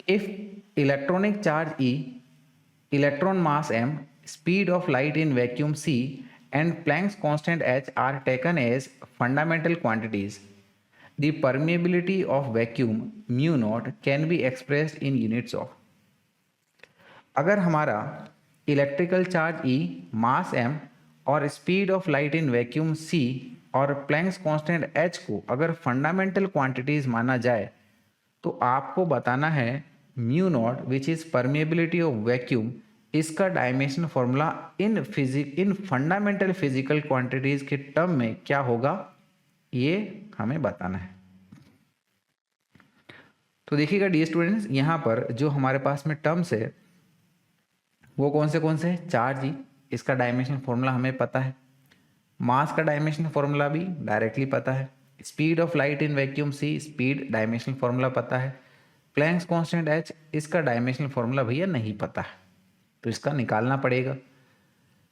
If electronic charge E, electron mass m, speed of light in vacuum c, and Planck's constant h are taken as fundamental quantities, the permeability of vacuum mu naught can be expressed in units of. अगर हमारा electrical charge E, मास m और speed of light in vacuum c और Planck's constant h को अगर fundamental quantities माना जाए तो आपको बताना है mu naught which is permeability of vacuum, इसका dimension formula in fundamental physical quantities के टर्म में क्या होगा, ये हमें बताना है। तो देखिएगा डी स्टूडेंट्स, यहाँ पर जो हमारे पास में टर्म्स है वो कौन से चार्ज ही, इसका डायमेंशन फॉर्मूला हमें पता है, मास का डायमेंशन फॉर्मूला भी डायरेक्टली पता है, speed of light in vacuum c, speed dimensional formula पता है, प्लैंक्स कांस्टेंट एच, इसका डायमेंशनल फॉर्मूला भैया नहीं पता है, तो इसका निकालना पड़ेगा।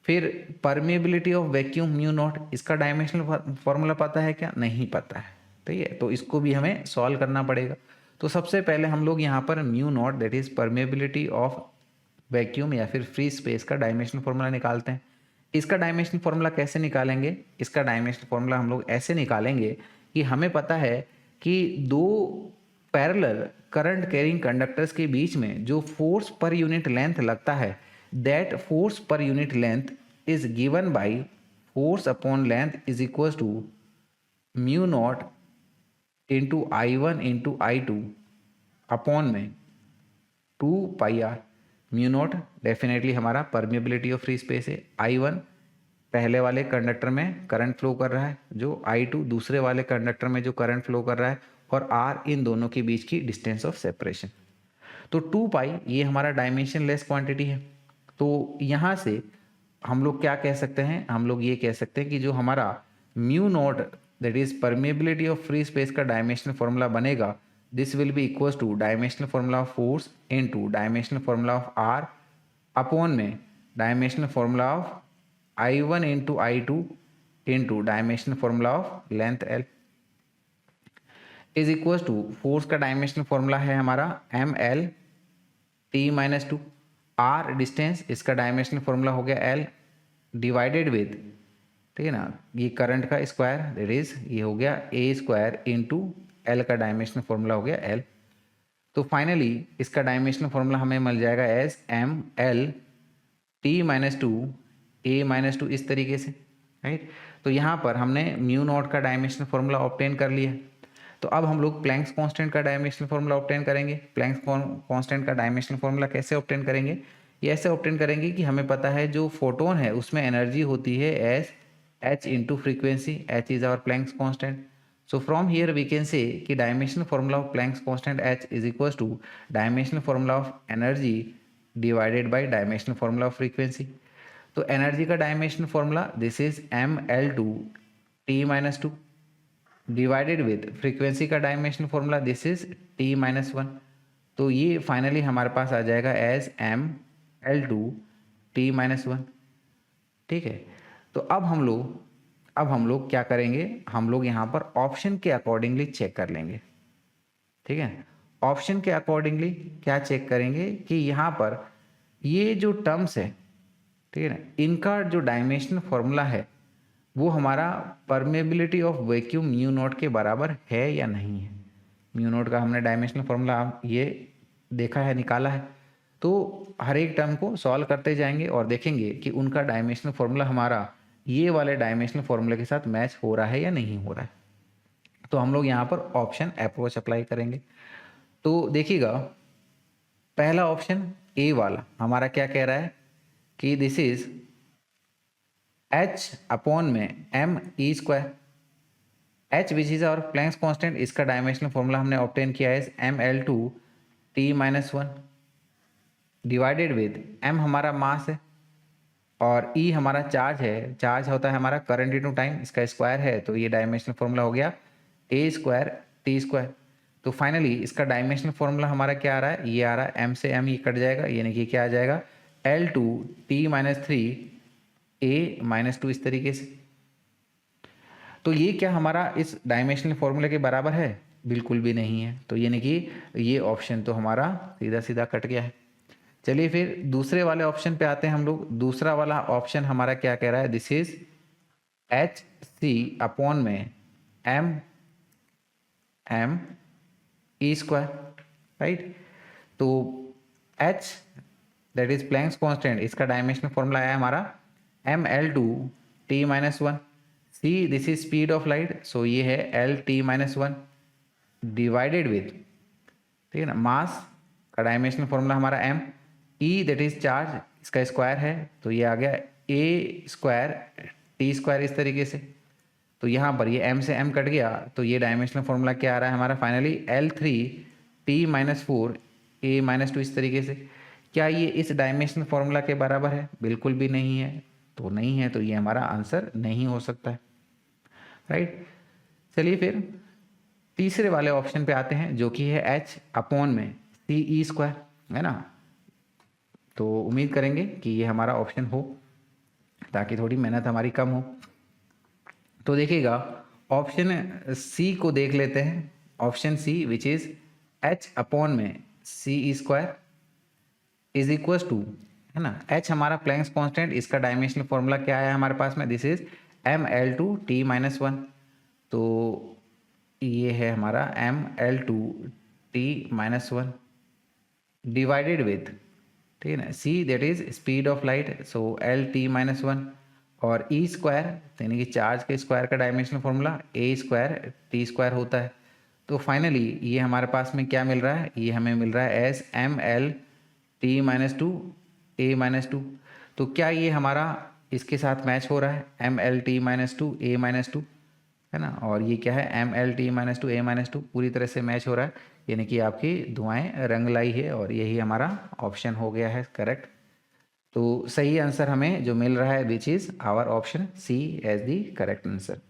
फिर permeability of vacuum mu naught, इसका डायमेंशनल फॉर्मूला पता है क्या, नहीं पता है, ठीक है, तो इसको भी हमें सॉल्व करना पड़ेगा। तो सबसे पहले हम लोग यहाँ पर mu naught that is permeability of vacuum या फिर फ्री स्पेस का डायमेंशनल फॉर्मूला निकालते हैं। इसका डायमेंशनल फॉर्मूला कैसे निकालेंगे, इसका डायमेंशनल फॉर्मूला हम लोग ऐसे निकालेंगे कि हमें पता है कि दो पैरेलल करंट कैरिंग कंडक्टर्स के बीच में जो फोर्स पर यूनिट लेंथ लगता है, दैट फोर्स पर unit length is given by force upon length is equal to mu naught into I1 into I2 upon में 2πr। म्यू नॉट डेफिनेटली हमारा permeability of free space है, I1 पहले वाले conductor में current flow कर रहा है, जो I2 दूसरे वाले कंडक्टर में जो करंट फ्लो कर रहा है, और R इन दोनों के बीच की डिस्टेंस ऑफ सेपरेशन। तो 2π ये हमारा डायमेंशन लेस क्वांटिटी है। तो यहाँ से हम लोग क्या कह सकते हैं, हम लोग ये कह सकते हैं कि जो हमारा mu naught that is permeability of free space का डायमेंशनल फॉर्मूला बनेगा, this will be equals to dimensional formula of force into dimensional formula of R upon में dimensional formula of I1 into I2 into dimensional formula of length L is equals to force का dimensional formula है हमारा ML T-2, R distance, इसका dimensional formula हो गया L divided with, ठीक है ना, ये करंट का स्क्वायर दैट इज ये हो गया A स्क्वायर इंटू L का डायमेंशनल फॉर्मूला हो गया L। तो फाइनली इसका डायमेंशनल फॉर्मूला हमें मिल जाएगा एज ML T-2 A-2 इस तरीके से, राइट। तो यहाँ पर हमने म्यू नॉट का डायमेंशनल फॉर्मूला ऑब्टेन कर लिया। तो अब हम लोग प्लैंक्स कांस्टेंट का डायमेंशनल फॉर्मूला ऑब्टेन करेंगे। प्लैंक्स कांस्टेंट का डायमेंशनल फॉर्मूला कैसे ऑब्टेन करेंगे, ये ऐसे ऑब्टेन करेंगे कि हमें पता है जो फोटोन है उसमें एनर्जी होती है as h into frequency, h is our Planck's constant. So from here we can say कि dimensional formula of Planck's constant h is equals to dimensional formula of energy divided by dimensional formula of frequency। तो energy का dimensional formula this is mL2 T-2 divided with frequency का dimensional formula this is T-1। तो ये finally हमारे पास आ जाएगा as mL2 T-1, ठीक है। तो अब हम लोग क्या करेंगे, हम लोग यहाँ पर ऑप्शन के अकॉर्डिंगली चेक कर लेंगे, ठीक है। ऑप्शन के अकॉर्डिंगली क्या चेक करेंगे कि यहाँ पर ये जो टर्म्स है, ठीक है ना, इनका जो डायमेंशनल फॉर्मूला है वो हमारा permeability of vacuum mu not के बराबर है या नहीं है। म्यू नॉट का हमने डायमेंशनल फॉर्मूला ये देखा है, निकाला है। तो हर एक टर्म को सॉल्व करते जाएंगे और देखेंगे कि उनका डायमेंशनल फॉर्मूला हमारा ये वाले डायमेंशनल फॉर्मूले के साथ मैच हो रहा है या नहीं हो रहा है। तो हम लोग यहाँ पर ऑप्शन अप्रोच अप्लाई करेंगे। तो देखिएगा पहला ऑप्शन ए वाला हमारा क्या कह रहा है कि दिस इज h अपॉन में m e square, h which is our Planck's constant, इसका डायमेंशनल फॉर्मूला हमने ऑब्टेन किया है ML2 T-1 divided with m हमारा मास है और E हमारा चार्ज है, चार्ज होता है हमारा करंट इनटू टाइम, इसका स्क्वायर है, तो ये डायमेंशनल फॉर्मूला हो गया A स्क्वायर T स्क्वायर। तो फाइनली इसका डायमेंशनल फॉर्मूला हमारा क्या आ रहा है, ये आ रहा है m से m ये कट जाएगा, यानी कि क्या आ जाएगा L2 T-3 A-2 इस तरीके से। तो ये क्या हमारा इस डायमेंशनल फॉर्मूले के बराबर है, बिल्कुल भी नहीं है, तो यानी कि ये ऑप्शन तो हमारा सीधा सीधा कट गया है। चलिए फिर दूसरे वाले ऑप्शन पे आते हैं हम लोग। दूसरा वाला ऑप्शन हमारा क्या कह रहा है, this is H C upon में एम ई स्क्वायर, राइट। तो H that is Planck's constant, इसका डायमेंशनल फॉर्मूला है हमारा ml/t-1। C this is speed of light, so ये है L-t-1 डिवाइडेड विथ, ठीक है ना, मास का डायमेंशनल फॉर्मूला हमारा m, E that is charge, इसका स्क्वायर है तो ये आ गया a² t² इस तरीके से। तो यहाँ पर ये m से m कट गया, तो ये डायमेंशनल फॉर्मूला क्या आ रहा है हमारा फाइनली L3t-4 a-2 इस तरीके से। क्या ये इस डायमेंशनल फॉर्मूला के बराबर है? बिल्कुल भी नहीं है, तो नहीं है, तो ये हमारा आंसर नहीं हो सकता है, राइट। चलिए फिर तीसरे वाले ऑप्शन पे आते हैं जो कि है h अपॉन में ce², है ना। तो उम्मीद करेंगे कि ये हमारा ऑप्शन हो ताकि थोड़ी मेहनत हमारी कम हो। तो देखिएगा ऑप्शन सी को देख लेते हैं। Option c which is h upon में ce² इज इक्वल टू, है ना, h हमारा प्लैंक्स कांस्टेंट, इसका डायमेंशनल फॉर्मूला क्या है हमारे पास में, दिस इज ml/t-1। तो ये है हमारा ml/t-1 डिवाइडेड विथ, ठीक है ना, c that is speed of light, so L-t-1 और e² यानी कि चार्ज के स्क्वायर का डायमेंशनल फॉर्मूला a² t² होता है। तो फाइनली ये हमारे पास में क्या मिल रहा है, ये हमें मिल रहा है एस ml/t-2 a-2। तो क्या ये हमारा इसके साथ मैच हो रहा है, ml/t-2 a-2, है ना, और ये क्या है ml/t-2 a-2 पूरी तरह से मैच हो रहा है, यानी कि आपकी दुआएं रंग लाई है और यही हमारा ऑप्शन हो गया है करेक्ट। तो सही आंसर हमें जो मिल रहा है which is our option c as the correct answer.